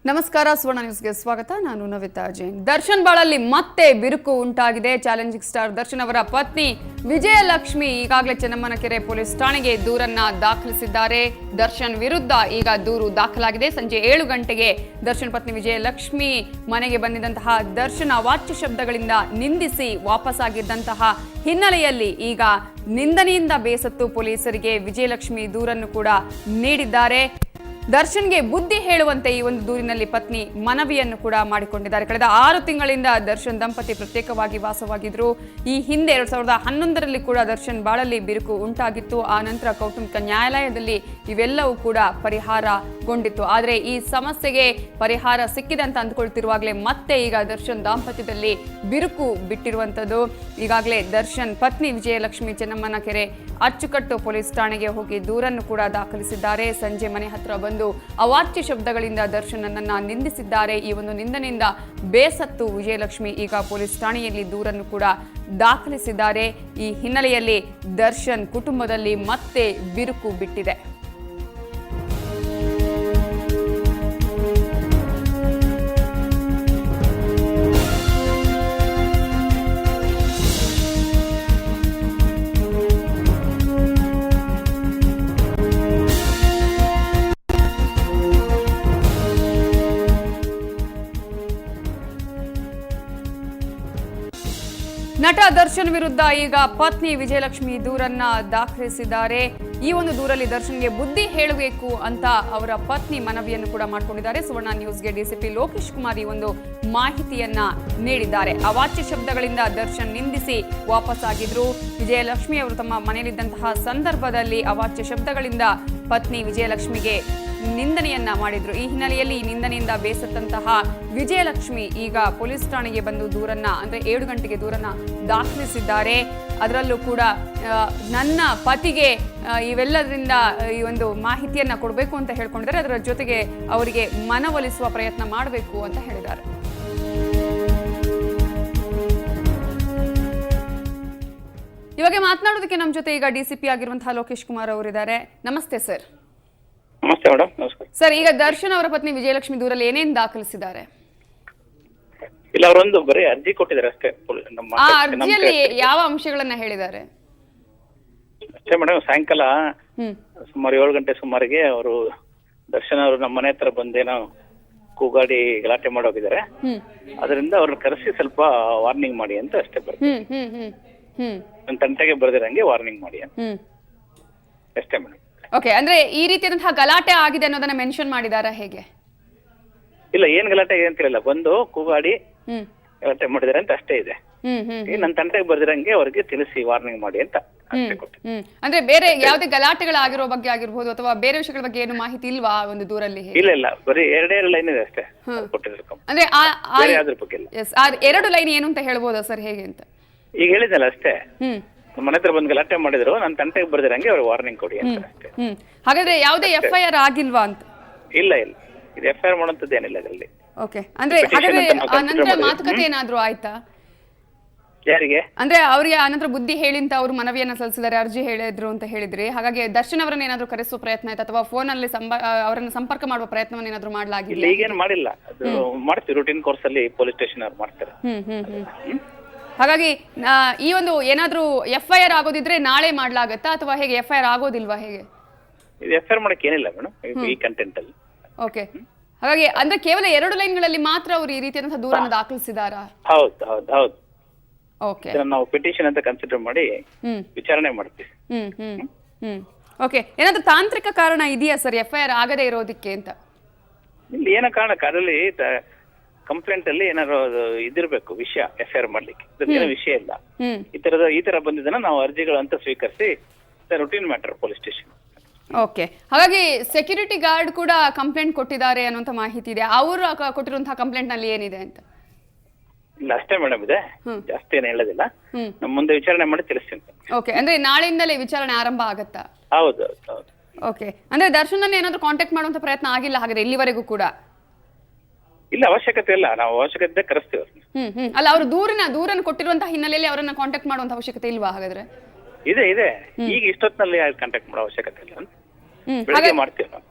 ನಮಸ್ಕಾರ ಸುವರ್ಣ ನ್ಯೂಸ್ಗೆ ಸ್ವಾಗತ. ನಾನು ನವಿತಾ ಜೈನ್. ದರ್ಶನ್ ಬಾಳಲ್ಲಿ ಮತ್ತೆ ಬಿರುಕು ಉಂಟಾಗಿದೆ. ಚಾಲೆಂಜಿಂಗ್ ಸ್ಟಾರ್ ದರ್ಶನ್ ಅವರ ಪತ್ನಿ ವಿಜಯಲಕ್ಷ್ಮಿ ಈಗಾಗಲೇ ಚೆನ್ನಮ್ಮನಕೆರೆ ಪೊಲೀಸ್ ಠಾಣೆಗೆ ದೂರನ್ನ ದಾಖಲಿಸಿದ್ದಾರೆ. ದರ್ಶನ್ ವಿರುದ್ಧ ಈಗ ದೂರು ದಾಖಲಾಗಿದೆ. ಸಂಜೆ 7 ಗಂಟೆಗೆ ದರ್ಶನ್ ಪತ್ನಿ ವಿಜಯಲಕ್ಷ್ಮಿ ಮನೆಗೆ ಬಂದಿದ್ದಂತಹ ದರ್ಶನ್ ಅವಾಚ್ಯ ಶಬ್ದಗಳಿಂದ ನಿಂದಿಸಿ ವಾಪಸ್ಸಾಗಿದ್ದಂತಹ ಹಿನ್ನೆಲೆಯಲ್ಲಿ ಈಗ ನಿಂದನೆಯಿಂದ ಬೇಸತ್ತು ಪೊಲೀಸರಿಗೆ ವಿಜಯಲಕ್ಷ್ಮಿ ದೂರನ್ನು ಕೂಡ ನೀಡಿದ್ದಾರೆ. ದರ್ಶನ್ಗೆ ಬುದ್ಧಿ ಹೇಳುವಂತೆ ಈ ಒಂದು ದೂರಿನಲ್ಲಿ ಪತ್ನಿ ಮನವಿಯನ್ನು ಕೂಡ ಮಾಡಿಕೊಂಡಿದ್ದಾರೆ. ಕಳೆದ 6 ತಿಂಗಳಿಂದ ದರ್ಶನ್ ದಂಪತಿ ಪ್ರತ್ಯೇಕವಾಗಿ ವಾಸವಾಗಿದ್ರು. ಈ ಹಿಂದೆ 2011ರಲ್ಲಿ ಕೂಡ ದರ್ಶನ್ ಬಾಳಲ್ಲಿ ಬಿರುಕು ಉಂಟಾಗಿತ್ತು. ಆ ನಂತರ ಕೌಟುಂಬಿಕ ನ್ಯಾಯಾಲಯದಲ್ಲಿ ಇವೆಲ್ಲವೂ ಕೂಡ ಪರಿಹಾರಗೊಂಡಿತ್ತು. ಆದರೆ ಈ ಸಮಸ್ಯೆಗೆ ಪರಿಹಾರ ಸಿಕ್ಕಿದೆ ಅಂತ ಅಂದ್ಕೊಳ್ತಿರುವಾಗಲೇ ಮತ್ತೆ ಈಗ ದರ್ಶನ್ ದಾಂಪತ್ಯದಲ್ಲಿ ಬಿರುಕು ಬಿಟ್ಟಿರುವಂಥದ್ದು. ಈಗಾಗಲೇ ದರ್ಶನ್ ಪತ್ನಿ ವಿಜಯಲಕ್ಷ್ಮಿ ಚೆನ್ನಮ್ಮನಕೆರೆ ಅಚ್ಚುಕಟ್ಟು ಪೊಲೀಸ್ ಠಾಣೆಗೆ ಹೋಗಿ ದೂರನ್ನು ಕೂಡ ದಾಖಲಿಸಿದ್ದಾರೆ. ಸಂಜೆ ಮನೆ ಹತ್ರ ಬಂದು ಅವಾಚ್ಯ ಶಬ್ದಗಳಿಂದ ದರ್ಶನ್ ಅನ್ನ ನಿಂದಿಸಿದ್ದಾರೆ. ಈ ಒಂದು ನಿಂದನೆಯಿಂದ ಬೇಸತ್ತು ವಿಜಯಲಕ್ಷ್ಮಿ ಈಗ ಪೊಲೀಸ್ ಠಾಣೆಯಲ್ಲಿ ದೂರನ್ನು ಕೂಡ ದಾಖಲಿಸಿದ್ದಾರೆ. ಈ ಹಿನ್ನೆಲೆಯಲ್ಲಿ ದರ್ಶನ್ ಕುಟುಂಬದಲ್ಲಿ ಮತ್ತೆ ಬಿರುಕು ಬಿಟ್ಟಿದೆ. ನಟ ದರ್ಶನ್ ವಿರುದ್ಧ ಈಗ ಪತ್ನಿ ವಿಜಯಲಕ್ಷ್ಮಿ ದೂರನ್ನ ದಾಖಲಿಸಿದ್ದಾರೆ. ಈ ಒಂದು ದೂರಲ್ಲಿ ದರ್ಶನ್ಗೆ ಬುದ್ಧಿ ಹೇಳಬೇಕು ಅಂತ ಅವರ ಪತ್ನಿ ಮನವಿಯನ್ನು ಕೂಡ ಮಾಡಿಕೊಂಡಿದ್ದಾರೆ. ಸುವರ್ಣ ನ್ಯೂಸ್ಗೆ ಡಿಸಿಪಿ ಲೋಕೇಶ್ ಕುಮಾರ್ ಈ ಒಂದು ಮಾಹಿತಿಯನ್ನ ನೀಡಿದ್ದಾರೆ. ಅವಾಚ್ಯ ಶಬ್ದಗಳಿಂದ ದರ್ಶನ್ ನಿಂದಿಸಿ ವಾಪಸ್ಸಾಗಿದ್ರು. ವಿಜಯಲಕ್ಷ್ಮಿ ಅವರು ತಮ್ಮ ಮನೆಯಲ್ಲಿದ್ದಂತಹ ಸಂದರ್ಭದಲ್ಲಿ ಅವಾಚ್ಯ ಶಬ್ದಗಳಿಂದ ಪತ್ನಿ ವಿಜಯಲಕ್ಷ್ಮಿಗೆ ನಿಂದನೆಯನ್ನ ಮಾಡಿದ್ರು. ಈ ಹಿನ್ನೆಲೆಯಲ್ಲಿ ಈ ನಿಂದನೆಯಿಂದ ಬೇಸತ್ತಂತಹ ವಿಜಯಲಕ್ಷ್ಮಿ ಈಗ ಪೊಲೀಸ್ ಠಾಣೆಗೆ ಬಂದು ದೂರನ್ನ ಅಂದ್ರೆ 7 ಗಂಟೆಗೆ ದೂರನ್ನ ದಾಖಲಿಸಿದ್ದಾರೆ. ಅದರಲ್ಲೂ ಕೂಡ ನನ್ನ ಪತಿಗೆ ಇವೆಲ್ಲದರಿಂದ ಈ ಒಂದು ಮಾಹಿತಿಯನ್ನ ಕೊಡಬೇಕು ಅಂತ ಹೇಳ್ಕೊಂಡಿದ್ದಾರೆ. ಅದರ ಜೊತೆಗೆ ಅವರಿಗೆ ಮನವೊಲಿಸುವ ಪ್ರಯತ್ನ ಮಾಡಬೇಕು ಅಂತ ಹೇಳಿದ್ದಾರೆ. ಇವಾಗ ಮಾತನಾಡೋದಕ್ಕೆ ನಮ್ಮ ಜೊತೆ ಈಗ ಡಿಸಿಪಿ ಆಗಿರುವಂತಹ ಲೋಕೇಶ್ ಕುಮಾರ್ ಅವರಿದ್ದಾರೆ. ನಮಸ್ತೆ ಸರ್. ನಮಸ್ತೆ ಮೇಡಮ್. ನಮಸ್ಕಾರ ಸರ್. ಈಗ ದರ್ಶನ್ ಅವರ ಪತ್ನಿ ವಿಜಯಲಕ್ಷ್ಮಿ ದೂರಲ್ಲಿ ಏನೇನು ದಾಖಲಿಸಿದ್ದಾರೆ? ಇಲ್ಲ, ಅವರೊಂದು ಬರೀ ಅರ್ಜಿ ಕೊಟ್ಟಿದ್ದಾರೆ ಅಷ್ಟೇ. ಆ ಅರ್ಜಿಯಲ್ಲಿ ಯಾವ ಅಂಶಗಳನ್ನ ಹೇಳಿದ್ದಾರೆ ಅಷ್ಟೇ ಮೇಡಮ್. ಸಾಯಂಕಾಲ ಸುಮಾರು 7 ಗಂಟೆ ಸುಮಾರಿಗೆ ಅವರು ದರ್ಶನ್ ಅವರು ನಮ್ಮ ಮನೆ ಹತ್ರ ಬಂದೇನೋ ಕೂಗಾಡಿ ಗಲಾಟೆ ಮಾಡೋಗಿದ್ದಾರೆ. ಅದರಿಂದ ಅವ್ರನ್ನ ಕರೆಸಿ ಸ್ವಲ್ಪ ವಾರ್ನಿಂಗ್ ಮಾಡಿ ಅಂತ ಅಷ್ಟೇ ಬರ್ತದೆ. ನನ್ನ ತಂಟೆಗೆ ಬರ್ದಿರಂಗೆ ವಾರ್ನಿಂಗ್ ಮಾಡಿ ಅಂತ ಅಷ್ಟೇ ಮೇಡಮ್. ಓಕೆ, ಅಂದ್ರೆ ಈ ರೀತಿಯಾದಂತಹ ಗಲಾಟೆ ಆಗಿದೆ ಅನ್ನೋದನ್ನ ಮೆನ್ಷನ್ ಮಾಡಿದಾರಾ ಹೇಗೆ? ಇಲ್ಲ, ಏನ್ ಗಲಾಟೆ ಅಂತ ಹೇಳಿಲ್ಲ. ಬಂದು ಕೂಗಾಡಿ ಗಲಾಟೆ ಮಾಡಿದಾರೆ ಅಂತ ಅಷ್ಟೇ ಇದೆ. ನನ್ನ ತಂಟೆಗೆ ಬರ್ದಿರಂಗೆ ಅವ್ರಿಗೆ ತಿಳಿಸಿ ವಾರ್ನಿಂಗ್ ಮಾಡಿ ಅಂತ ಅಷ್ಟೇ ಕೊಟ್ಟೆ. ಅಂದ್ರೆ ಬೇರೆ ಯಾವುದೇ ಗಲಾಟೆಗಳಾಗಿರೋ ಬಗ್ಗೆ ಆಗಿರ್ಬೋದು ಅಥವಾ ಬೇರೆ ವಿಷಯಗಳ ಬಗ್ಗೆ ಏನು ಮಾಹಿತಿ ಇಲ್ವಾ ಒಂದು ದೂರಲ್ಲಿ? ಇಲ್ಲ ಇಲ್ಲ, ಬರೀ ಎರಡೇ ಲೈನ್ ಇದೆ ಅಷ್ಟೇ ಕೊಟ್ಟಿದ್ರು. ಅಂದ್ರೆ ಅದ್ರ ಬಗ್ಗೆ ಇಲ್ಲ. ಆ 2 ಲೈನ್ ಏನು ಅಂತ ಹೇಳ್ಬೋದಾ ಸರ್, ಹೇಗೆ ಅಂತ? ಈಗ ಹೇಳಿದಲ್ಲ ಅಷ್ಟೇ. ಮನೆ ಹತ್ರ ಬಂದು ಗಲಾಟೆ ಮಾಡಿದ್ರು, ನನ್ನ ತಂಟೆಗೆ ಬರ್ದಿರಂಗೆ ಅವ್ರು ವಾರ್ನಿಂಗ್ ಕೊಡಿ ಅಂತ ಅಷ್ಟೇ. ಹಾಗಾದ್ರೆ ಯಾವುದೇ FIR ಆಗಿಲ್ವಾ ಅಂತ? ಇಲ್ಲ ಇಲ್ಲ, ಇದು FIR ಮಾಡುವಂತದ್ದು ಏನಿಲ್ಲ ಇದರಲ್ಲಿ. ಓಕೆ, ಅಂದ್ರೆ ಹಾಗಾದ್ರೆ ಆನಂತರ ಮಾತುಕತೆ ಏನಾದ್ರು ಆಯ್ತಾ? ಯಾರಿಗೆ? ಅಂದ್ರೆ ಅವ್ರಿಗೆ ಆನಂತರ ಬುದ್ಧಿ ಹೇಳಿ ಅಂತ ಅವ್ರು ಮನವಿಯನ್ನ ಸಲ್ಲಿಸಿದ್ದಾರೆ, ಅರ್ಜಿ ಹೇಳಿದ್ರು ಅಂತ ಹೇಳಿದ್ರಿ. ಹಾಗಾಗಿ ದರ್ಶನ್ ಅವರನ್ನ ಏನಾದ್ರು ಕರೆಸುವ ಪ್ರಯತ್ನ ಆಯ್ತಾ ಅಥವಾ ಫೋನ್ ಅಲ್ಲಿ ಅವರನ್ನ ಸಂಪರ್ಕ ಮಾಡುವ ಪ್ರಯತ್ನವನ್ನ ಏನಾದ್ರು ಮಾಡಲಾಗಿಲ್ಲ? ಈಗೇನು ಮಾಡಿಲ್ಲ, ಅದು ಮಾಡ್ತೀವಿ. ರೂಟೀನ್ ಕೋರ್ಸ್ ಅಲ್ಲಿ ಪೊಲೀಸ್ ಸ್ಟೇಷನ್ ಅವ್ರು ಮಾಡ್ತಾರೆ. ಹಾಗಾಗಿ ಈ ಒಂದು ಏನಾದ್ರೂ FIR ಆಗೋದಿದ್ರೆ ನಾಳೆ ಮಾಡ್ಲಾಗತ್ತಾ ಅಥವಾ ಹೇಗೆ? FIR ಆಗೋದಿಲ್ವಾ ಹೇಗೆ? ಇದು FIR ಮಾಡಕ್ಕೆ ಏನಿಲ್ಲ ಮೇಡಮ್ ಈ ಕಂಟೆಂಟ್ ಅಲ್ಲಿ. ಓಕೆ, ಹಾಗಾಗಿ ಅಂದ್ರೆ ಕೇವಲ 2 ಲೈನ್ಗಳಲ್ಲಿ ಮಾತ್ರ ಅವರು ಈ ರೀತಿಯಾದಂತಹ ದೂರನ್ನು ದಾಖಲಿಸಿದಾರಾ? ಹೌದು ಹೌದು ಹೌದು. ಓಕೆ, ನಾವು ಪಿಟಿಷನ್ ಅಂತ ಕನ್ಸಿಡರ್ ಮಾಡಿ ವಿಚಾರಣೆ ಮಾಡ್ತೀವಿ. ಓಕೆ, ಏನಾದ್ರೂ ತಾಂತ್ರಿಕ ಕಾರಣ ಇದೆಯಾ ಸರ್ FIR ಆಗದೆ ಇರೋದಕ್ಕೆ ಅಂತ? ಇಲ್ಲಿ ಏನೋ ಕಾರಣ, ಅದರಲ್ಲಿ ಕಂಪ್ಲೇಂಟ್ ಅಲ್ಲಿ ಏನಾದ್ರು ಇದಿರ್ಬೇಕು ವಿಷಯ FIR ಮಾಡ್ಲಿಕ್ಕೆ. ಏನೋ ವಿಷಯ ಇಲ್ಲ. ಈ ತರ ಬಂದಿದ್ದನ್ನ ನಾವು ಅರ್ಜಿಗಳು ಅಂತ ಸ್ವೀಕರಿಸಿ routine matter police station. Okay, ಹಾಗಾಗಿ ಸೆಕ್ಯೂರಿಟಿ ಗಾರ್ಡ್ ಕೂಡ ಕಂಪ್ಲೇಂಟ್ ಕೊಟ್ಟಿದ್ದಾರೆ ಅನ್ನುವಂತ ಮಾಹಿತಿ ಇದೆ. ಅವರು ಕೊಟ್ಟಿರುವಂತಹ ಕಂಪ್ಲೇಂಟ್ ನಲ್ಲಿ ಏನಿದೆ ಅಂತ? ಇಲ್ಲ ಅಷ್ಟೇ ಮೇಡಮ್, ಇದೆ, ಜಾಸ್ತಿ ಏನು ಹೇಳೋದಿಲ್ಲ. ನಮ್ಮ ಮುಂದೆ ವಿಚಾರಣೆ ಮಾಡಿ ತಿಳಿಸ್ತೀನಿ. ಓಕೆ, ಅಂದ್ರೆ ನಾಳೆಯಿಂದಲೇ ವಿಚಾರಣೆ ಆರಂಭ ಆಗತ್ತಾ? ಹೌದು ಹೌದು. ಓಕೆ, ಅಂದ್ರೆ ದರ್ಶನ್ ಅನ್ನ ಏನಾದ್ರು ಕಾಂಟ್ಯಾಕ್ಟ್ ಮಾಡುವಂತ ಪ್ರಯತ್ನ ಆಗಿಲ್ಲ ಹಾಗಾದ್ರೆ ಇಲ್ಲಿವರೆಗೂ ಕೂಡ? ಇಲ್ಲ, ಅವಶ್ಯಕತೆ ಇಲ್ಲ. ನಾವು ಅವಶ್ಯಕತೆ ಕರೆಸ್ತೀವಿ. ಅಲ್ಲ, ಅವರು ದೂರನ್ನು ಕೊಟ್ಟಿರುವಂತಹ ಹಿನ್ನೆಲೆಯಲ್ಲಿ ಅವರನ್ನ ಕಾಂಟ್ಯಾಕ್ಟ್ ಮಾಡುವಂತ ಅವಶ್ಯಕತೆ ಇಲ್ವಾ ಹಾಗಾದ್ರೆ? ಇದೆ ಇದೆ. ಈಗ ಇಷ್ಟೊತ್ತಿನಲ್ಲಿ ಕಾಂಟ್ಯಾಕ್ಟ್ ಮಾಡೋ ಅವಶ್ಯಕತೆ ಇಲ್ಲ. ಬೆಳಿಗ್ಗೆ ಮಾಡ್ತೀವಿ ನಾವು.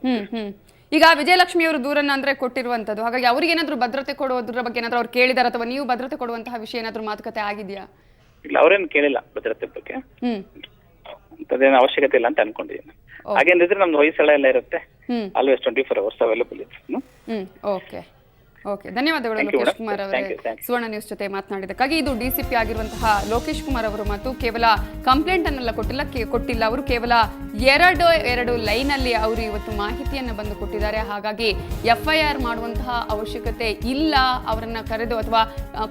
ಈಗ ವಿಜಯಲಕ್ಷ್ಮಿ ಅವರು ದೂರನ್ನ ಅಂದ್ರೆ ಕೊಟ್ಟಿರುವಂತದ್ದು, ಹಾಗಾಗಿ ಅವ್ರಿಗೆ ಏನಾದ್ರು ಭದ್ರತೆ ಕೊಡೋದ್ರ ಬಗ್ಗೆ ಏನಾದ್ರು ಅವ್ರು ಕೇಳಿದಾರ ಅಥವಾ ನೀವು ಭದ್ರತೆ ಕೊಡುವಂತಹ ವಿಷಯ ಏನಾದ್ರು ಮಾತುಕತೆ ಆಗಿದೆಯಾ? ಇಲ್ಲ, ಅವ್ರೇನು ಕೇಳಿಲ್ಲ ಭದ್ರತೆ ಬಗ್ಗೆ, ಅಂತದೇನು ಅವಶ್ಯಕತೆ ಇಲ್ಲ ಅಂತ ಅನ್ಕೊಂಡಿದ್ದೀನಿ. ಹಾಗೇನಿದ್ರೆ ನಮ್ದು ಹೊಯ್ಸಳ ಎಲ್ಲ ಇರುತ್ತೆ, ಆಲ್ವೇಸ್ 24 hours ಅವೈಲೇಬಲ್ ಇದೆ. ಓಕೆ ಓಕೆ, ಧನ್ಯವಾದಗಳು ಲೋಕೇಶ್ ಕುಮಾರ್ ಅವರೇ ಸುವರ್ಣ ನ್ಯೂಸ್ ಜೊತೆ ಮಾತನಾಡಿದ್ದಕ್ಕಾಗಿ. ಇದು ಡಿಸಿಪಿ ಆಗಿರುವಂತಹ ಲೋಕೇಶ್ ಕುಮಾರ್ ಅವರು ಮತ್ತು ಕೇವಲ ಕಂಪ್ಲೇಂಟ್ ಅನ್ನೆಲ್ಲ ಕೊಟ್ಟಿಲ್ಲ, ಅವರು ಕೇವಲ ಎರಡು ಲೈನ್ ಅಲ್ಲಿ ಅವರು ಇವತ್ತು ಮಾಹಿತಿಯನ್ನು ಬಂದು ಕೊಟ್ಟಿದ್ದಾರೆ. ಹಾಗಾಗಿ FIR ಮಾಡುವಂತಹ ಅವಶ್ಯಕತೆ ಇಲ್ಲ, ಅವರನ್ನ ಕರೆದು ಅಥವಾ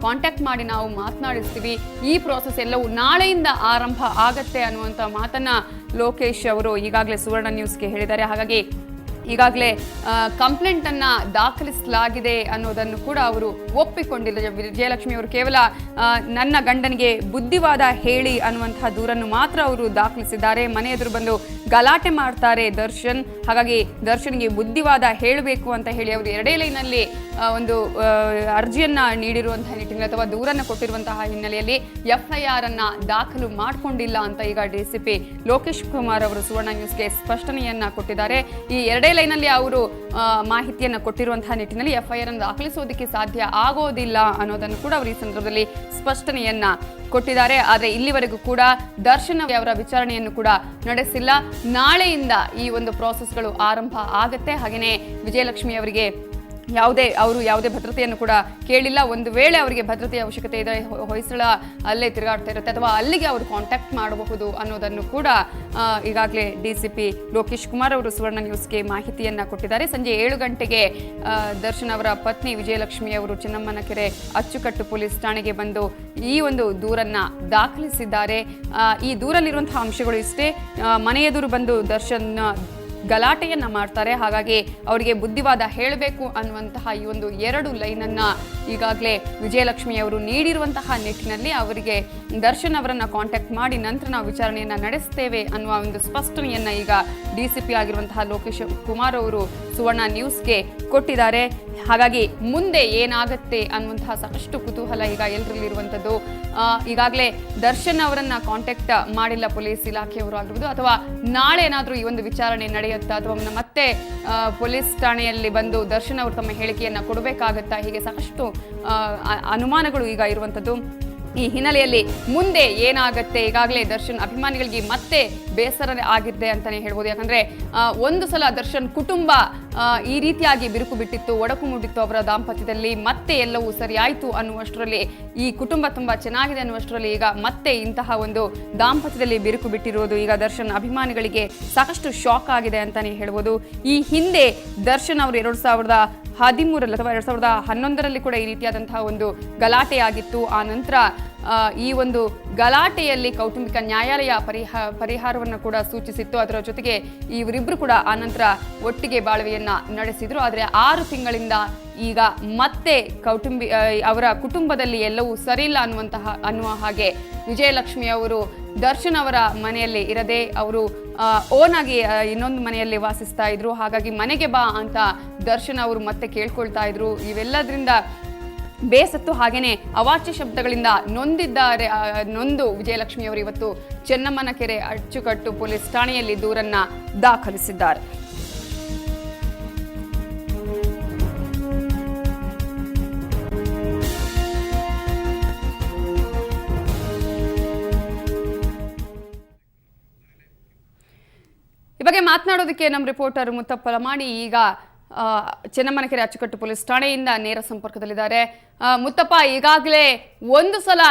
ಕಾಂಟ್ಯಾಕ್ಟ್ ಮಾಡಿ ನಾವು ಮಾತನಾಡಿಸ್ತೀವಿ, ಈ ಪ್ರೋಸೆಸ್ ಎಲ್ಲವೂ ನಾಳೆಯಿಂದ ಆರಂಭ ಆಗತ್ತೆ ಅನ್ನುವಂಥ ಮಾತನ್ನ ಲೋಕೇಶ್ ಅವರು ಈಗಾಗಲೇ ಸುವರ್ಣ ನ್ಯೂಸ್ಗೆ ಹೇಳಿದ್ದಾರೆ. ಹಾಗಾಗಿ ಈಗಾಗಲೇ ಕಂಪ್ಲೇಂಟ್ ಅನ್ನ ದಾಖಲಿಸಲಾಗಿದೆ ಅನ್ನೋದನ್ನು ಕೂಡ ಅವರು ಒಪ್ಪಿಕೊಂಡಿಲ್ಲ. ವಿಜಯಲಕ್ಷ್ಮಿ ಅವರು ಕೇವಲ ನನ್ನ ಗಂಡನಿಗೆ ಬುದ್ಧಿವಾದ ಹೇಳಿ ಅನ್ನುವಂತಹ ದೂರನ್ನು ಮಾತ್ರ ಅವರು ದಾಖಲಿಸಿದ್ದಾರೆ. ಮನೆ ಎದುರು ಬಂದು ಗಲಾಟೆ ಮಾಡ್ತಾರೆ ದರ್ಶನ್, ಹಾಗಾಗಿ ದರ್ಶನ್ಗೆ ಬುದ್ಧಿವಾದ ಹೇಳಬೇಕು ಅಂತ ಹೇಳಿ ಅವರು ಎರಡೇ ಲೈನಲ್ಲಿ ಒಂದು ಅರ್ಜಿಯನ್ನ ನೀಡಿರುವಂತಹ ನಿಟ್ಟಿನಲ್ಲಿ ಅಥವಾ ದೂರನ್ನ ಕೊಟ್ಟಿರುವಂತಹ ಹಿನ್ನೆಲೆಯಲ್ಲಿ FIR ಅನ್ನ ದಾಖಲು ಮಾಡಿಕೊಂಡಿಲ್ಲ ಅಂತ ಈಗ ಡಿಸಿಪಿ ಲೋಕೇಶ್ ಕುಮಾರ್ ಅವರು ಸುವರ್ಣ ನ್ಯೂಸ್ಗೆ ಸ್ಪಷ್ಟನೆಯನ್ನ ಕೊಟ್ಟಿದ್ದಾರೆ. ಈ ಎರಡೇ ಲೈನಲ್ಲಿ ಅವರು ಮಾಹಿತಿಯನ್ನು ಕೊಟ್ಟಿರುವಂತಹ ನಿಟ್ಟಿನಲ್ಲಿ FIR ಅನ್ನು ದಾಖಲಿಸೋದಕ್ಕೆ ಸಾಧ್ಯ ಆಗೋದಿಲ್ಲ ಅನ್ನೋದನ್ನು ಕೂಡ ಅವರು ಈ ಸಂದರ್ಭದಲ್ಲಿ ಸ್ಪಷ್ಟನೆಯನ್ನ ಕೊಟ್ಟಿದ್ದಾರೆ. ಆದರೆ ಇಲ್ಲಿವರೆಗೂ ಕೂಡ ದರ್ಶನ್ ಅವರ ವಿಚಾರಣೆಯನ್ನು ಕೂಡ ನಡೆಸಿಲ್ಲ. ನಾಳೆಯಿಂದ ಈ ಒಂದು ಪ್ರಾಸೆಸ್ಗಳು ಆರಂಭ ಆಗತ್ತೆ. ಹಾಗೆಯೇ ವಿಜಯಲಕ್ಷ್ಮಿ ಅವರಿಗೆ ಯಾವುದೇ ಭದ್ರತೆಯನ್ನು ಕೂಡ ಕೇಳಿಲ್ಲ. ಒಂದು ವೇಳೆ ಅವರಿಗೆ ಭದ್ರತೆಯ ಅವಶ್ಯಕತೆ ಇದ್ದರೆ ಹೊಯ್ಸಳ ಅಲ್ಲೇ ತಿರುಗಾಡ್ತಾ ಇರುತ್ತೆ ಅಥವಾ ಅಲ್ಲಿಗೆ ಅವರು ಕಾಂಟ್ಯಾಕ್ಟ್ ಮಾಡಬಹುದು ಅನ್ನೋದನ್ನು ಕೂಡ ಈಗಾಗಲೇ ಡಿಸಿಪಿ ಲೋಕೇಶ್ ಕುಮಾರ್ ಅವರು ಸುವರ್ಣ ನ್ಯೂಸ್ಗೆ ಮಾಹಿತಿಯನ್ನ ಕೊಟ್ಟಿದ್ದಾರೆ. ಸಂಜೆ 7 ಗಂಟೆಗೆ ದರ್ಶನ್ ಅವರ ಪತ್ನಿ ವಿಜಯಲಕ್ಷ್ಮಿ ಅವರು ಚೆನ್ನಮ್ಮನಕೆರೆ ಅಚ್ಚುಕಟ್ಟು ಪೊಲೀಸ್ ಠಾಣೆಗೆ ಬಂದು ಈ ಒಂದು ದೂರನ್ನ ದಾಖಲಿಸಿದ್ದಾರೆ. ಈ ದೂರಲ್ಲಿರುವಂತಹ ಅಂಶಗಳು ಇಷ್ಟೇ. ಮನೆ ಎದುರು ಬಂದು ದರ್ಶನ್ ಗಲಾಟೆಯನ್ನ ಮಾಡ್ತಾರೆ, ಹಾಗಾಗಿ ಅವರಿಗೆ ಬುದ್ಧಿವಾದ ಹೇಳಬೇಕು ಅನ್ನುವಂತಹ ಈ ಒಂದು 2 ಲೈನನ್ನ ಈಗಾಗಲೇ ವಿಜಯಲಕ್ಷ್ಮಿ ಅವರು ನೀಡಿರುವಂತಹ ನಿಟ್ಟಿನಲ್ಲಿ ಅವರಿಗೆ ದರ್ಶನ್ ಅವರನ್ನ ಕಾಂಟ್ಯಾಕ್ಟ್ ಮಾಡಿ ನಂತರ ನಾವು ವಿಚಾರಣೆಯನ್ನ ನಡೆಸ್ತೇವೆ ಅನ್ನುವ ಒಂದು ಸ್ಪಷ್ಟನೆಯನ್ನ ಈಗ ಡಿಸಿಪಿ ಆಗಿರುವಂತಹ ಲೋಕೇಶ್ ಕುಮಾರ್ ಅವರು ಸುವರ್ಣ ನ್ಯೂಸ್ಗೆ ಕೊಟ್ಟಿದ್ದಾರೆ. ಹಾಗಾಗಿ ಮುಂದೆ ಏನಾಗತ್ತೆ ಅನ್ನುವಂತಹ ಸಾಕಷ್ಟು ಕುತೂಹಲ ಈಗ ಎಲ್ಲರಲ್ಲಿರುವಂಥದ್ದು. ಈಗಾಗಲೇ ದರ್ಶನ್ ಅವರನ್ನ ಕಾಂಟ್ಯಾಕ್ಟ್ ಮಾಡಿಲ್ಲ ಪೊಲೀಸ್ ಇಲಾಖೆಯವರು ಆಗಿರ್ಬೋದು, ಅಥವಾ ನಾಳೆ ಏನಾದರೂ ಈ ಒಂದು ವಿಚಾರಣೆ ನಡೆಯುತ್ತಾ ಅಥವಾ ಮತ್ತೆ ಪೊಲೀಸ್ ಠಾಣೆಯಲ್ಲಿ ಬಂದು ದರ್ಶನ್ ಅವರು ತಮ್ಮ ಹೇಳಿಕೆಯನ್ನ ಕೊಡಬೇಕಾಗತ್ತಾ, ಹೀಗೆ ಸಾಕಷ್ಟು ಅನುಮಾನಗಳು ಈಗ ಇರುವಂಥದ್ದು. ಈ ಹಿನ್ನೆಲೆಯಲ್ಲಿ ಮುಂದೆ ಏನಾಗತ್ತೆ, ಈಗಾಗಲೇ ದರ್ಶನ್ ಅಭಿಮಾನಿಗಳಿಗೆ ಮತ್ತೆ ಬೇಸರ ಆಗಿದೆ ಅಂತಾನೆ ಹೇಳ್ಬೋದು. ಯಾಕಂದ್ರೆ ಒಂದು ಸಲ ದರ್ಶನ್ ಕುಟುಂಬ ಈ ರೀತಿಯಾಗಿ ಬಿರುಕು ಬಿಟ್ಟಿತ್ತು, ಒಡಕು ಮುಟ್ಟಿತ್ತು ಅವರ ದಾಂಪತ್ಯದಲ್ಲಿ, ಮತ್ತೆ ಎಲ್ಲವೂ ಸರಿಯಾಯಿತು ಅನ್ನುವಷ್ಟರಲ್ಲಿ, ಈ ಕುಟುಂಬ ತುಂಬಾ ಚೆನ್ನಾಗಿದೆ ಅನ್ನುವಷ್ಟರಲ್ಲಿ ಈಗ ಮತ್ತೆ ಇಂತಹ ಒಂದು ದಾಂಪತ್ಯದಲ್ಲಿ ಬಿರುಕು ಬಿಟ್ಟಿರುವುದು ಈಗ ದರ್ಶನ್ ಅಭಿಮಾನಿಗಳಿಗೆ ಸಾಕಷ್ಟು ಶಾಕ್ ಆಗಿದೆ ಅಂತಾನೆ ಹೇಳ್ಬೋದು. ಈ ಹಿಂದೆ ದರ್ಶನ್ ಅವರು 2013 ಅಥವಾ 2011 ಕೂಡ ಈ ರೀತಿಯಾದಂತಹ ಒಂದು ಗಲಾಟೆ ಆಗಿತ್ತು. ಆ ನಂತರ ಈ ಒಂದು ಗಲಾಟೆಯಲ್ಲಿ ಕೌಟುಂಬಿಕ ನ್ಯಾಯಾಲಯ ಪರಿಹಾರವನ್ನು ಕೂಡ ಸೂಚಿಸಿತ್ತು. ಅದರ ಜೊತೆಗೆ ಇವರಿಬ್ಬರು ಕೂಡ ಆ ನಂತರ ಒಟ್ಟಿಗೆ ಬಾಳ್ವೆಯನ್ನ ನಡೆಸಿದ್ರು. ಆದರೆ 6 ತಿಂಗಳಿಂದ ಈಗ ಮತ್ತೆ ಅವರ ಕುಟುಂಬದಲ್ಲಿ ಎಲ್ಲವೂ ಸರಿಯಿಲ್ಲ ಅನ್ನುವ ಹಾಗೆ ವಿಜಯಲಕ್ಷ್ಮಿ ಅವರು ದರ್ಶನ್ ಅವರ ಮನೆಯಲ್ಲಿ ಇರದೆ ಅವರು ಓನ್ ಆಗಿ ಇನ್ನೊಂದು ಮನೆಯಲ್ಲಿ ವಾಸಿಸ್ತಾ ಇದ್ರು. ಹಾಗಾಗಿ ಮನೆಗೆ ಬಾ ಅಂತ ದರ್ಶನ್ ಅವರು ಮತ್ತೆ ಕೇಳ್ಕೊಳ್ತಾ ಇದ್ರು. ಇವೆಲ್ಲದರಿಂದ ಬೇಸತ್ತು ಹಾಗೇನೆ ಅವಾಚ್ಯ ಶಬ್ದಗಳಿಂದ ನೊಂದು ವಿಜಯಲಕ್ಷ್ಮಿ ಅವರು ಇವತ್ತು ಚೆನ್ನಮ್ಮನಕೆರೆ ಅಚ್ಚುಕಟ್ಟು ಪೊಲೀಸ್ ಠಾಣೆಯಲ್ಲಿ ದೂರನ್ನ ದಾಖಲಿಸಿದ್ದಾರೆ. ಈ ಬಗ್ಗೆ ಮಾತನಾಡೋದಕ್ಕೆ ನಮ್ಮ ರಿಪೋರ್ಟರ್ ಮುತ್ತಪ್ಪ ಲಮಾಣಿ ಈಗ ಚೆನ್ನಮ್ಮನಕೆರೆ ಅಚ್ಚುಕಟ್ಟು ಪೊಲೀಸ್ ಠಾಣೆಯಿಂದ ನೇರ ಸಂಪರ್ಕದಲ್ಲಿದ್ದಾರೆ. ಮುತ್ತಪ್ಪ, ಈಗಾಗಲೇ ಒಂದು ಸಲ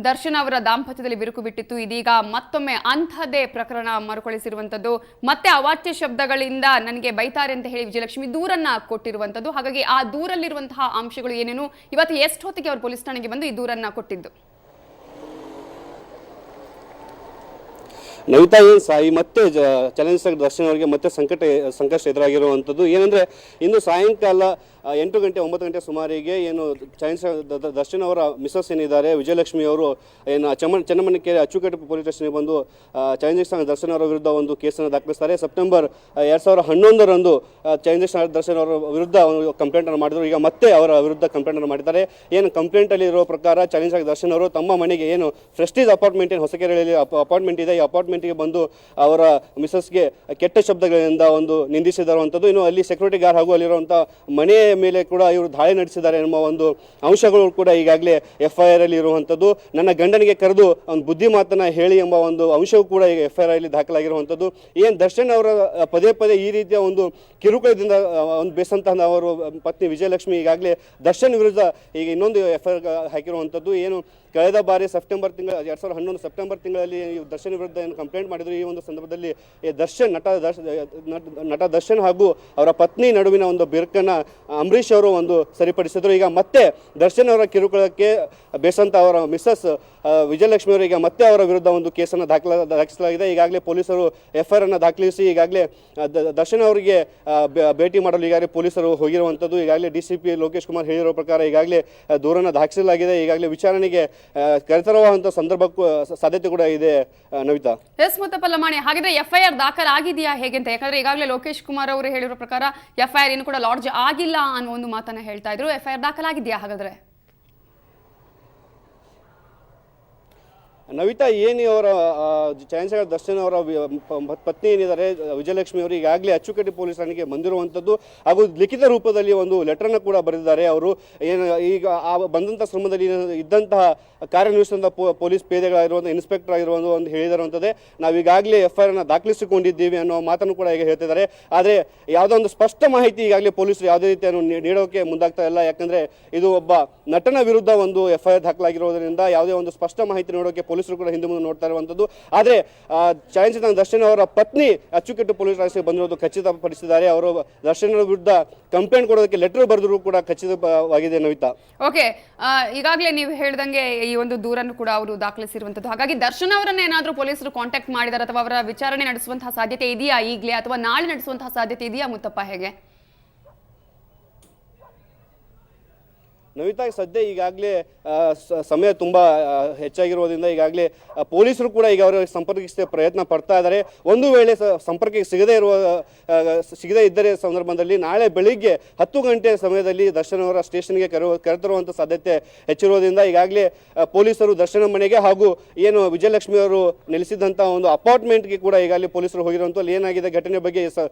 ದರ್ಶನ್ ಅವರ ದಾಂಪತ್ಯದಲ್ಲಿ ಬಿರುಕು ಬಿಟ್ಟಿತ್ತು, ಇದೀಗ ಮತ್ತೊಮ್ಮೆ ಅಂಥದ್ದೇ ಪ್ರಕರಣ ಮರುಕಳಿಸಿರುವಂಥದ್ದು. ಮತ್ತೆ ಅವಾಚ್ಯ ಶಬ್ದಗಳಿಂದ ನನಗೆ ಬೈತಾರೆ ಅಂತ ಹೇಳಿ ವಿಜಯಲಕ್ಷ್ಮಿ ದೂರನ್ನ ಕೊಟ್ಟಿರುವಂಥದ್ದು. ಹಾಗಾಗಿ ಆ ದೂರಲ್ಲಿರುವಂತಹ ಅಂಶಗಳು ಏನೇನು, ಇವತ್ತು ಎಷ್ಟು ಹೊತ್ತಿಗೆ ಅವರು ಪೊಲೀಸ್ ಠಾಣೆಗೆ ಬಂದು ಈ ದೂರನ್ನ ಕೊಟ್ಟಿದ್ದು? ನವಿತಾ, ಈ ಮತ್ತೆ ಚಾಲೆಂಜ್ ದರ್ಶನ್ ಅವರಿಗೆ ಮತ್ತೆ ಸಂಕಷ್ಟ ಎದುರಾಗಿರುವಂಥದ್ದು ಏನಂದರೆ, ಇಂದು ಸಾಯಂಕಾಲ 8 ಗಂಟೆ 9 ಗಂಟೆ ಸುಮಾರಿಗೆ ಏನು ದರ್ಶನ್ ಅವರ ಮಿಸಸ್ ಏನಿದ್ದಾರೆ ವಿಜಯಲಕ್ಷ್ಮಿ ಅವರು ಏನು ಚೆನ್ನಮ್ಮನಕೆರೆ ಅಚ್ಚುಕಟ್ಟು ಪೊಲೀಸ್ ಸ್ಟೇಷನ್ಗೆ ಬಂದು ಚಾಲೆಂಜ್ ದರ್ಶನ್ ಅವರ ವಿರುದ್ಧ ಒಂದು ಕೇಸನ್ನು ದಾಖಲಿಸ್ತಾರೆ. ಸೆಪ್ಟೆಂಬರ್ 2011 ಚಾಲೆಂಜ್ ದರ್ಶನ್ ಅವರ ವಿರುದ್ಧ ಒಂದು ಕಂಪ್ಲೇಂಟನ್ನು ಮಾಡಿದ್ರು. ಈಗ ಮತ್ತೆ ಅವರ ವಿರುದ್ಧ ಕಂಪ್ಲೇಂಟನ್ನು ಮಾಡಿದ್ದಾರೆ. ಏನು ಕಂಪ್ಲೇಂಟಲ್ಲಿ ಇರೋ ಪ್ರಕಾರ ಚಾಲೆಂಜ್ ದರ್ಶನ್ ಅವರು ತಮ್ಮ ಮನೆಗೆ ಏನು ಪ್ರೆಸ್ಟೀಜ್ ಅಪಾರ್ಟ್ಮೆಂಟ್ ಏನು ಹೊಸಕೆರೆಯಲ್ಲಿ ಅಪಾರ್ಟ್ಮೆಂಟ್ ಇದೆ, ಈ ಅಪಾರ್ಟ್ಮೆಂಟ್ ಅಪಾರ್ಟ್ಮೆಂಟ್ಗೆ ಬಂದು ಅವರ ಮಿಸಸ್ಗೆ ಕೆಟ್ಟ ಶಬ್ದಗಳಿಂದ ಒಂದು ನಿಂದಿಸಿರುವಂಥದ್ದು. ಇನ್ನು ಅಲ್ಲಿ ಸೆಕ್ಯೂರಿಟಿ ಗಾರ್ಡ್ ಹಾಗೂ ಅಲ್ಲಿರುವಂಥ ಮನೆಯ ಮೇಲೆ ಕೂಡ ಇವರು ದಾಳಿ ನಡೆಸಿದ್ದಾರೆ ಎನ್ನುವ ಒಂದು ಅಂಶಗಳು ಕೂಡ ಈಗಾಗಲೇ FIR ಅಲ್ಲಿ ಇರುವಂಥದ್ದು. ನನ್ನ ಗಂಡನಿಗೆ ಕರೆದು ಒಂದು ಬುದ್ಧಿ ಮಾತನ್ನ ಹೇಳಿ ಎಂಬ ಒಂದು ಅಂಶವೂ ಕೂಡ ಈಗ FIR ಅಲ್ಲಿ ದಾಖಲಾಗಿರುವಂಥದ್ದು. ಏನು ದರ್ಶನ್ ಅವರ ಪದೇ ಪದೇ ಈ ರೀತಿಯ ಒಂದು ಕಿರುಕುಳದಿಂದ ಒಂದು ಬೇಸಂತಹ ಅವರು ಪತ್ನಿ ವಿಜಯಲಕ್ಷ್ಮಿ ಈಗಾಗಲೇ ದರ್ಶನ್ ವಿರುದ್ಧ ಈಗ ಇನ್ನೊಂದು FIR ಹಾಕಿರುವಂಥದ್ದು. ಏನು ಕಳೆದ ಬಾರಿ ಸೆಪ್ಟೆಂಬರ್ ತಿಂಗಳ 2011 ಸೆಪ್ಟೆಂಬರ್ ತಿಂಗಳಲ್ಲಿ ದರ್ಶನ್ ವಿರುದ್ಧ ಏನು ಕಂಪ್ಲೇಂಟ್ ಮಾಡಿದ್ರು. ಈ ಒಂದು ಸಂದರ್ಭದಲ್ಲಿ ನಟ ದರ್ಶನ್ ಹಾಗೂ ಅವರ ಪತ್ನಿ ನಡುವಿನ ಒಂದು ಬಿರುಕನ್ನು ಅಂಬರೀಷ್ ಅವರು ಒಂದು ಸರಿಪಡಿಸಿದ್ರು. ಈಗ ಮತ್ತೆ ದರ್ಶನ್ ಅವರ ಕಿರುಕುಳಕ್ಕೆ ಬೇಸಂತ ಅವರ ಮಿಸಸ್ ವಿಜಯಲಕ್ಷ್ಮಿ ಅವರು ಈಗ ಮತ್ತೆ ಅವರ ವಿರುದ್ಧ ಒಂದು ಕೇಸನ್ನು ದಾಖಲಿಸಲಾಗಿದೆ. ಈಗಾಗಲೇ ಪೊಲೀಸರು FIR ಅನ್ನು ದಾಖಲಿಸಿ ಈಗಾಗಲೇ ದರ್ಶನ್ ಅವರಿಗೆ ಭೇಟಿ ಮಾಡಲು ಈಗಾಗಲೇ ಪೊಲೀಸರು ಹೋಗಿರುವಂಥದ್ದು. ಈಗಾಗಲೇ DCP ಲೋಕೇಶ್ ಕುಮಾರ್ ಹೇಳಿರೋ ಪ್ರಕಾರ ಈಗಾಗಲೇ ದೂರನ್ನು ದಾಖಲಿಸಲಾಗಿದೆ. ಈಗಾಗಲೇ ವಿಚಾರಣೆಗೆ ಕರೆತರುವಂಥ ಸಂದರ್ಭಕ್ಕೂ ಸಾಧ್ಯತೆ ಕೂಡ ಇದೆ. ನವಿತಾ. ಎಸ್ ಮುತ್ತಪ್ಪ ಲಮಾಣಿ, ಹಾಗಿದ್ರೆ FIR ದಾಖಲಾಗಿದೆಯಾ ಹೇಗೆ ಅಂತ? ಯಾಕಂದ್ರೆ ಈಗಾಗಲೇ ಲೋಕೇಶ್ ಕುಮಾರ್ ಅವರು ಹೇಳಿರೋ ಪ್ರಕಾರ FIR ಇನ್ನು ಕೂಡ ಲಾಡ್ಜ್ ಆಗಿಲ್ಲ ಅನ್ನೋ ಒಂದು ಮಾತನ್ನ ಹೇಳ್ತಾ ಇದ್ರು. FIR ದಾಖಲಾಗಿದೆಯಾ ಹಾಗಾದ್ರೆ? ನವಿತಾ, ಏನು ಅವರ ಛಾಯಾಗ್ರಾಹಕ ದರ್ಶನ್ ಅವರ ಪತ್ನಿ ಏನಿದ್ದಾರೆ ವಿಜಯಲಕ್ಷ್ಮಿ ಅವರು ಈಗಾಗಲೇ ಅಚ್ಚುಕಟ್ಟಿ ಪೊಲೀಸ್ ಠಾಣೆಗೆ ಬಂದಿರುವಂಥದ್ದು ಹಾಗೂ ಲಿಖಿತ ರೂಪದಲ್ಲಿ ಒಂದು ಲೆಟರ್ನ ಕೂಡ ಬರೆದಿದ್ದಾರೆ. ಅವರು ಏನು ಈಗ ಆ ಬಂದಂಥ ಶ್ರಮದಲ್ಲಿ ಇದ್ದಂತಹ ಕಾರ್ಯನಿರ್ವಹಿಸಿದಂಥ ಪೊಲೀಸ್ ಪೇದೆಗಳಾಗಿರುವಂಥ ಇನ್ಸ್ಪೆಕ್ಟರ್ ಆಗಿರುವಂಥ ಒಂದು ಹೇಳಿದಾರಂಥದ್ದೇ ನಾವು ಈಗಾಗಲೇ FIR ಅನ್ನು ದಾಖಲಿಸಿಕೊಂಡಿದ್ದೀವಿ ಅನ್ನೋ ಮಾತನ್ನು ಕೂಡ ಈಗ ಹೇಳ್ತಿದ್ದಾರೆ. ಆದರೆ ಯಾವುದೋ ಒಂದು ಸ್ಪಷ್ಟ ಮಾಹಿತಿ ಈಗಾಗಲೇ ಪೊಲೀಸರು ಯಾವುದೇ ರೀತಿಯನ್ನು ನೀಡೋಕೆ ಮುಂದಾಗ್ತಾ ಇಲ್ಲ. ಯಾಕಂದರೆ ಇದು ಒಬ್ಬ ನಟನ ವಿರುದ್ಧ ಒಂದು FIR ದಾಖಲಾಗಿರೋದ್ರಿಂದ ಯಾವುದೇ ಒಂದು ಸ್ಪಷ್ಟ ಮಾಹಿತಿ ನೀಡೋಕೆ ಪೊಲೀಸರು ಕೂಡ ಹಿಂದೆ ಮುಂದೆ ನೋಡ್ತಾ ಇರುವಂಥದ್ದು. ಆದರೆ ಛಾಯಾಚಿತ್ರ ದರ್ಶನ್ ಅವರ ಪತ್ನಿ ಅಚ್ಚುಕಟ್ಟು ಪೊಲೀಸ್ ಠಾಣೆಗೆ ಬಂದಿರೋದು ಖಚಿತಪಡಿಸಿದ್ದಾರೆ. ಅವರು ದರ್ಶನ್ ವಿರುದ್ಧ ಕಂಪ್ಲೇಂಟ್ ಕೊಡೋದಕ್ಕೆ ಲೆಟರ್ ಬರೆದರೂ ಕೂಡ ಖಚಿತವಾಗಿದೆ. ನವಿತಾ, ಓಕೆ, ಈಗಾಗಲೇ ನೀವು ಹೇಳ್ದಂಗೆ ಈ ಒಂದು ದೂರನ್ನು ಕೂಡ ಅವರು ದಾಖಲಿಸಿರುವಂಥದ್ದು. ಹಾಗಾಗಿ ದರ್ಶನ್ ಅವರನ್ನ ಏನಾದರೂ ಪೊಲೀಸರು ಕಾಂಟ್ಯಾಕ್ಟ್ ಮಾಡಿದಾರೆ ಅಥವಾ ಅವರ ವಿಚಾರಣೆ ನಡೆಸುವಂತಹ ಸಾಧ್ಯತೆ ಇದೆಯಾ ಈಗಲೇ, ಅಥವಾ ನಾಳೆ ನಡೆಸುವಂತಹ ಸಾಧ್ಯತೆ ಇದೆಯಾ ಮುತ್ತಪ್ಪ, ಹೇಗೆ? ನವಿತಾ, ಸದ್ಯ ಈಗಾಗಲೇ ಸಮಯ ತುಂಬ ಹೆಚ್ಚಾಗಿರೋದ್ರಿಂದ ಈಗಾಗಲೇ ಪೊಲೀಸರು ಕೂಡ ಈಗ ಅವರ ಸಂಪರ್ಕಿಸದೆ ಪ್ರಯತ್ನ ಪಡ್ತಾ ಇದ್ದಾರೆ. ಒಂದು ವೇಳೆ ಸಂಪರ್ಕಕ್ಕೆ ಸಿಗದೇ ಇದ್ದರೆ ಸಂದರ್ಭದಲ್ಲಿ ನಾಳೆ ಬೆಳಿಗ್ಗೆ 10 ಗಂಟೆ ಸಮಯದಲ್ಲಿ ದರ್ಶನ್ ಅವರ ಸ್ಟೇಷನ್ಗೆ ಕರೆತರುವಂಥ ಸಾಧ್ಯತೆ ಹೆಚ್ಚಿರೋದ್ರಿಂದ ಈಗಾಗಲೇ ಪೊಲೀಸರು ದರ್ಶನ ಮನೆಗೆ ಹಾಗೂ ಏನು ವಿಜಯಲಕ್ಷ್ಮಿ ಅವರು ನೆಲೆಸಿದಂಥ ಒಂದು ಅಪಾರ್ಟ್ಮೆಂಟ್ಗೆ ಕೂಡ ಈಗಾಗಲೇ ಪೊಲೀಸರು ಹೋಗಿರುವಂಥ ಅಲ್ಲಿ ಏನಾಗಿದೆ ಘಟನೆ ಬಗ್ಗೆ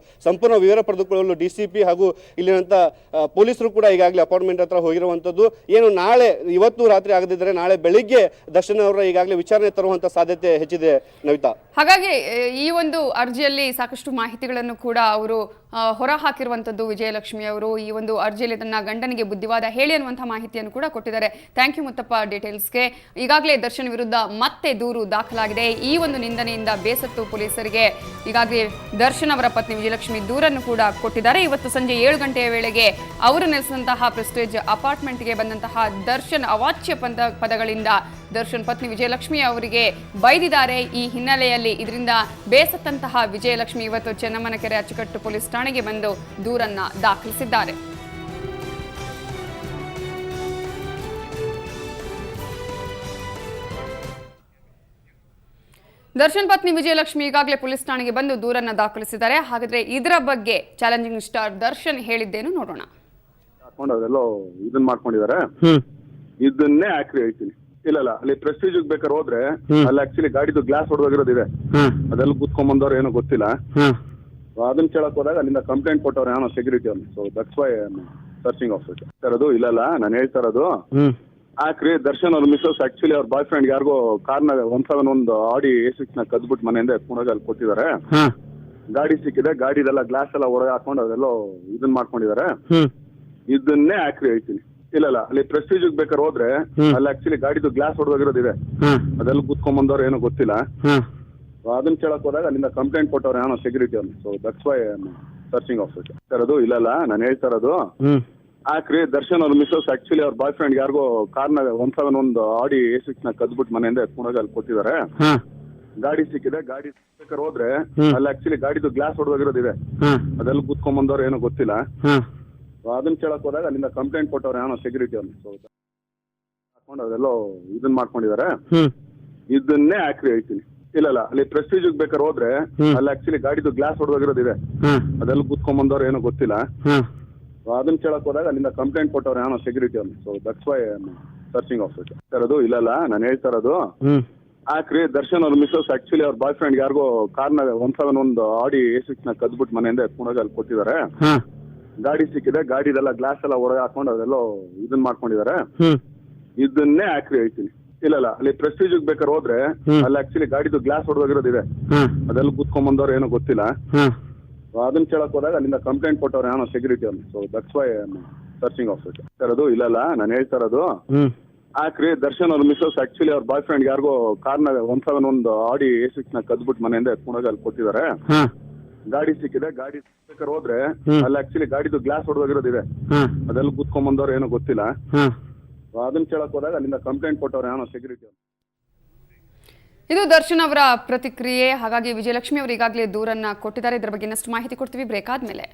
ಸಂಪೂರ್ಣ ವಿವರ ಪಡೆದುಕೊಳ್ಳಲು DCP ಹಾಗೂ ಇಲ್ಲಿನಂಥ ಪೊಲೀಸರು ಕೂಡ ಈಗಾಗಲೇ ಅಪಾರ್ಟ್ಮೆಂಟ್ ಹತ್ರ ಹೋಗಿರುವಂಥ ಏನು ನಾಳೆ ಇವತ್ತು ರಾತ್ರಿ ಆಗದಿದ್ದರೆ ನಾಳೆ ಬೆಳಿಗ್ಗೆ ದರ್ಶನ್ ಅವರ ಈಗಾಗಲೇ ವಿಚಾರಣೆ ತರುವಂತ ಸಾಧ್ಯತೆ ಹೆಚ್ಚಿದೆ. ನವಿತಾ, ಹಾಗಾಗಿ ಈ ಒಂದು ಅರ್ಜಿಯಲ್ಲಿ ಸಾಕಷ್ಟು ಮಾಹಿತಿಗಳನ್ನು ಕೂಡ ಅವರು ಹೊರ ಹಾಕಿರುವಂತದ್ದು ವಿಜಯಲಕ್ಷ್ಮಿ ಅವರು. ಈ ಒಂದು ಅರ್ಜಿಯಲ್ಲಿ ತನ್ನ ಗಂಡನಿಗೆ ಬುದ್ಧಿವಾದ ಹೇಳಿ ಅನ್ನುವಂತಹ ಮಾಹಿತಿಯನ್ನು ಕೂಡ ಕೊಟ್ಟಿದ್ದಾರೆ. ಥ್ಯಾಂಕ್ ಯು ಮುತ್ತಪ್ಪ ಡೀಟೇಲ್ಸ್ಗೆ. ಈಗಾಗಲೇ ದರ್ಶನ್ ವಿರುದ್ಧ ಮತ್ತೆ ದೂರು ದಾಖಲಾಗಿದೆ. ಈ ಒಂದು ನಿಂದನೆಯಿಂದ ಬೇಸತ್ತು ಪೊಲೀಸರಿಗೆ ಈಗಾಗಲೇ ದರ್ಶನ್ ಅವರ ಪತ್ನಿ ವಿಜಯಲಕ್ಷ್ಮಿ ದೂರನ್ನು ಕೂಡ ಕೊಟ್ಟಿದ್ದಾರೆ. ಇವತ್ತು ಸಂಜೆ 7 ಗಂಟೆಯ ವೇಳೆಗೆ ಅವರು ನೆಲೆಸಿದಂತಹ ಪ್ರೆಸ್ಟೇಜ್ ಅಪಾರ್ಟ್ಮೆಂಟ್ಗೆ ಬಂದಂತಹ ದರ್ಶನ್ ಅವಾಚ್ಯ ಪದಗಳಿಂದ ದರ್ಶನ್ ಪತ್ನಿ ವಿಜಯಲಕ್ಷ್ಮಿ ಅವರಿಗೆ ಬೈದಿದ್ದಾರೆ. ಈ ಹಿನ್ನೆಲೆಯಲ್ಲಿ ಇದರಿಂದ ಬೇಸತ್ತಂತಹ ವಿಜಯಲಕ್ಷ್ಮಿ ಇವತ್ತು ಚೆನ್ನಮ್ಮನಕೆರೆ ಅಚ್ಚುಕಟ್ಟು ಪೊಲೀಸ್ ಠಾಣೆಗೆ ಬಂದು ದೂರನ್ನ ದಾಖಲಿಸಿದ್ದಾರೆ. ದರ್ಶನ್ ಪತ್ನಿ ವಿಜಯಲಕ್ಷ್ಮಿ ಈಗಾಗಲೇ ಪೊಲೀಸ್ ಠಾಣೆಗೆ ಬಂದು ದೂರನ್ನ ದಾಖಲಿಸಿದ್ದಾರೆ. ಹಾಗಾದ್ರೆ ಇದರ ಬಗ್ಗೆ ಚಾಲೆಂಜಿಂಗ್ ಸ್ಟಾರ್ ದರ್ಶನ್ ಹೇಳಿದ್ದೇನು ನೋಡೋಣ. ಅದೆಲ್ಲೋ ಇದನ್ನ ಮಾಡ್ಕೊಂಡಿದ್ದಾರೆ, ಇದನ್ನೇ ಹಾಕಿ ಹೇಳ್ತೀನಿ. ಇಲ್ಲ ಅಲ್ಲಿ ಪ್ರೆಸ್ಟೀಜ್ ಬೇಕಾದ್ರೆ ಹೋದ್ರೆ ಅಲ್ಲಿ ಆಕ್ಚುಲಿ ಗಾಡಿದು ಗ್ಲಾಸ್ ಹೊಡೆದೋಗಿರೋದಿದೆ, ಅದೆಲ್ಲ ಕೂತ್ಕೊಂಡ್ ಬಂದವ್ರು ಏನೋ ಗೊತ್ತಿಲ್ಲ. ಅದನ್ನ ಕೇಳಕ್ ಹೋದಾಗ ಅಲ್ಲಿಂದ ಕಂಪ್ಲೇಂಟ್ ಕೊಟ್ಟವ್ರು ಏನೋ ಸೆಕ್ಯೂರಿಟಿ ಅವ್ನು. So that's why searching officer ತರದು. ಇಲ್ಲ ನಾನು ಹೇಳ್ತಾ ಇರೋದು ಹಾಕ್ರಿ. ದರ್ಶನ್ ಅವ್ರ ಮಿಸಸ್ ಆಕ್ಚುಲಿ ಅವ್ರ ಬಾಯ್ ಫ್ರೆಂಡ್ ಯಾರಿಗೋ ಕಾರ್ನ 171 ಆಡಿ A6 ನ ಕದ್ಬಿಟ್ಟು ಮನೆಯಿಂದ ಎತ್ಕೊಂಡೋಗಿ ಅಲ್ಲಿ ಕೊಟ್ಟಿದ್ದಾರೆ. ಗಾಡಿ ಸಿಕ್ಕಿದೆ, ಗಾಡಿದೆಲ್ಲ ಗ್ಲಾಸ್ ಎಲ್ಲ ಹೊರಗೆ ಹಾಕೊಂಡು ಅದೆಲ್ಲೋ ಇದನ್ನ ಮಾಡ್ಕೊಂಡಿದ್ದಾರೆ, ಇದನ್ನೇ ಹಾಕಿ ಹೇಳ್ತೀನಿ. ಇಲ್ಲ ಅಲ್ಲಿ ಪ್ರೆಸ್ಟೀಜ್ ಬೇಕಾದ್ರೆ ಹೋದ್ರೆ ಅಲ್ಲಿ ಆಕ್ಚುಲಿ ಗಾಡಿದು ಗ್ಲಾಸ್ ಹೊಡೆದೋಗಿರೋದಿದೆ, ಅದೆಲ್ಲ ಕೂತ್ಕೊಂಡ್ ಬಂದವ್ರು ಏನೋ ಗೊತ್ತಿಲ್ಲ. ಅದನ್ನ ಕೇಳಕ್ ಹೋದಾಗ ಅಲ್ಲಿಂದ ಕಂಪ್ಲೇಂಟ್ ಕೊಟ್ಟವ್ರು ಏನೋ ಸೆಕ್ಯೂರಿಟಿ ಅವ್ನು. So that's why searching officer ತರದು. ಇಲ್ಲ ನಾನು ಹೇಳ್ತಾ ಇರೋದು ಹಾಕ್ರಿ. ದರ್ಶನ್ ಅವ್ರ ಮಿಸಸ್ ಆಕ್ಚುಲಿ ಅವ್ರ ಬಾಯ್ ಫ್ರೆಂಡ್ ಯಾರಿಗೋ ಕಾರ್ನ 171 ಆಡಿ A6 ನ ಕದ್ಬಿಟ್ಟು ಮನೆಯಿಂದ ಎತ್ಕೊಂಡೋಗಿ ಅಲ್ಲಿ ಕೊಟ್ಟಿದ್ದಾರೆ. ಗಾಡಿ ಸಿಕ್ಕಿದೆ, ಗಾಡಿ ಬೇಕಾದ್ರೆ ಹೋದ್ರೆ ಅಲ್ಲಿ ಆಕ್ಚುಲಿ ಗಾಡಿದು ಗ್ಲಾಸ್ ಹೊಡೆದೋಗಿರೋದಿದೆ, ಅದೆಲ್ಲ ಕೂತ್ಕೊಂಡ್ ಬಂದವ್ರು ಏನೋ ಗೊತ್ತಿಲ್ಲ. ಅದನ್ನ ಕೇಳಕ್ ಹೋದಾಗ ಅಲ್ಲಿಂದ ಕಂಪ್ಲೇಂಟ್ ಕೊಟ್ಟವ್ರು ಏನೋ ಸೆಕ್ಯೂರಿಟಿ ಅವ್ನು. ಸೊ ಹಾಕೊಂಡು ಅದೆಲ್ಲೋ ಇದನ್ನ ಮಾಡ್ಕೊಂಡಿದ್ದಾರೆ, ಇದನ್ನೇ ಹಾಕಿ ಹೇಳ್ತೀನಿ. ಇಲ್ಲ ಅಲ್ಲಿ ಪ್ರೆಸ್ಟೀಜ್ ಬೇಕಾದ್ರೆ ಹೋದ್ರೆ ಅಲ್ಲಿ ಆಕ್ಚುಲಿ ಗಾಡಿದು ಗ್ಲಾಸ್ ಹೊಡೆದೋಗಿರೋದಿದೆ, ಅದೆಲ್ಲ ಕೂತ್ಕೊಂಡ್ ಬಂದವ್ರು ಏನೋ ಗೊತ್ತಿಲ್ಲ. ಅದನ್ನ ಕೇಳಕ್ ಹೋದಾಗ ಅಲ್ಲಿಂದ ಕಂಪ್ಲೇಂಟ್ ಕೊಟ್ಟವ್ರು ಏನೋ ಸೆಕ್ಯೂರಿಟಿ ಅವ್ನು. So that's why searching officer ತರದು. ಇಲ್ಲ ನಾನು ಹೇಳ್ತಾ ಇರೋದು ಹಾಕ್ರಿ ದರ್ಶನ್ ಅವ್ರ ಮಿಸಸ್ ಆಕ್ಚುಲಿ ಅವ್ರ ಬಾಯ್ ಫ್ರೆಂಡ್ ಯಾರಿಗೋ ಕಾರ್ನ 171 ಆಡಿ A6 ನ ಕದ್ಬಿಟ್ಟು ಮನೆಯಿಂದ ಎತ್ಕೊಂಡೋಗಿ ಅಲ್ಲಿ ಕೊಟ್ಟಿದ್ದಾರೆ. ಗಾಡಿ ಸಿಕ್ಕಿದೆ, ಗಾಡಿದೆಲ್ಲ ಗ್ಲಾಸ್ ಎಲ್ಲ ಹೊರಗೆ ಹಾಕೊಂಡು ಅದೆಲ್ಲ ಇದನ್ನ ಮಾಡ್ಕೊಂಡಿದ್ದಾರೆ. ಇದನ್ನೇ ಹಾಕ್ರಿ ಹೇಳ್ತೀನಿ. ಇಲ್ಲ ಅಲ್ಲಿ ಪ್ರೆಸ್ಟೀಜ್ ಬೇಕಾದ್ರೆ ಹೋದ್ರೆ ಅಲ್ಲಿ ಆಕ್ಚುಲಿ ಗಾಡಿದು ಗ್ಲಾಸ್ ಹೊಡೆದೋಗಿರೋದಿದೆ, ಅದೆಲ್ಲ ಕುತ್ಕೊಂಡ್ ಬಂದವ್ರು ಏನೋ ಗೊತ್ತಿಲ್ಲ. ಅದನ್ನ ಕೇಳಕ್ ಹೋದಾಗ ಅಲ್ಲಿಂದ ಕಂಪ್ಲೇಂಟ್ ಕೊಟ್ಟವ್ರು ಏನೋ ಸೆಕ್ಯೂರಿಟಿ ಅವ್ರು. So that's why searching officer ಇರೋದು. ಇಲ್ಲ ನಾನು ಹೇಳ್ತಾ ಇರೋದು ಹಾಕ್ರಿ ದರ್ಶನ್ ಅವ್ರ ಮಿಸಸ್ ಆಕ್ಚುಲಿ ಅವ್ರ ಬಾಯ್ ಫ್ರೆಂಡ್ ಯಾರಿಗೋ ಕಾರ್ನ 171 ಆಡಿ A6 ನ ಕದ್ಬಿಟ್ಟು ಮನೆಯಿಂದ ಎತ್ಕೊಂಡೋಗಿ ಅಲ್ಲಿ ಕೊಟ್ಟಿದ್ದಾರೆ. ಗಾಡಿ ಸಿಕ್ಕಿದೆ, ಗಾಡಿ ಬೇಕಾದ್ರೆ ಹೋದ್ರೆ ಅಲ್ಲಿ ಆಕ್ಚುಲಿ ಗಾಡಿದು ಗ್ಲಾಸ್ ಹೊಡೆದೋಗಿರೋದಿದೆ, ಅದೆಲ್ಲ ಕುತ್ಕೊಂಡ್ ಬಂದವ್ರು ಏನೋ ಗೊತ್ತಿಲ್ಲ. ಅದನ್ನ ಕೇಳಕ್ ಹೋದಾಗ ಅಲ್ಲಿಂದ ಕಂಪ್ಲೇಂಟ್ ಕೊಟ್ಟವ್ರು ಏನೋ ಸೆಕ್ಯೂರಿಟಿ ಅವ್ರು. ಇದು ದರ್ಶನ್ ಅವರ ಪ್ರತಿಕ್ರಿಯೆ. ಹಾಗಾಗಿ ವಿಜಯಲಕ್ಷ್ಮಿ ಅವರು ಈಗಾಗಲೇ ದೂರನ್ನ ಕೊಟ್ಟಿದ್ದಾರೆ. ಇದರ ಬಗ್ಗೆ ಇನ್ನಷ್ಟು ಮಾಹಿತಿ ಕೊಡ್ತೀವಿ ಬ್ರೇಕ್ ಆದ್ಮೇಲೆ.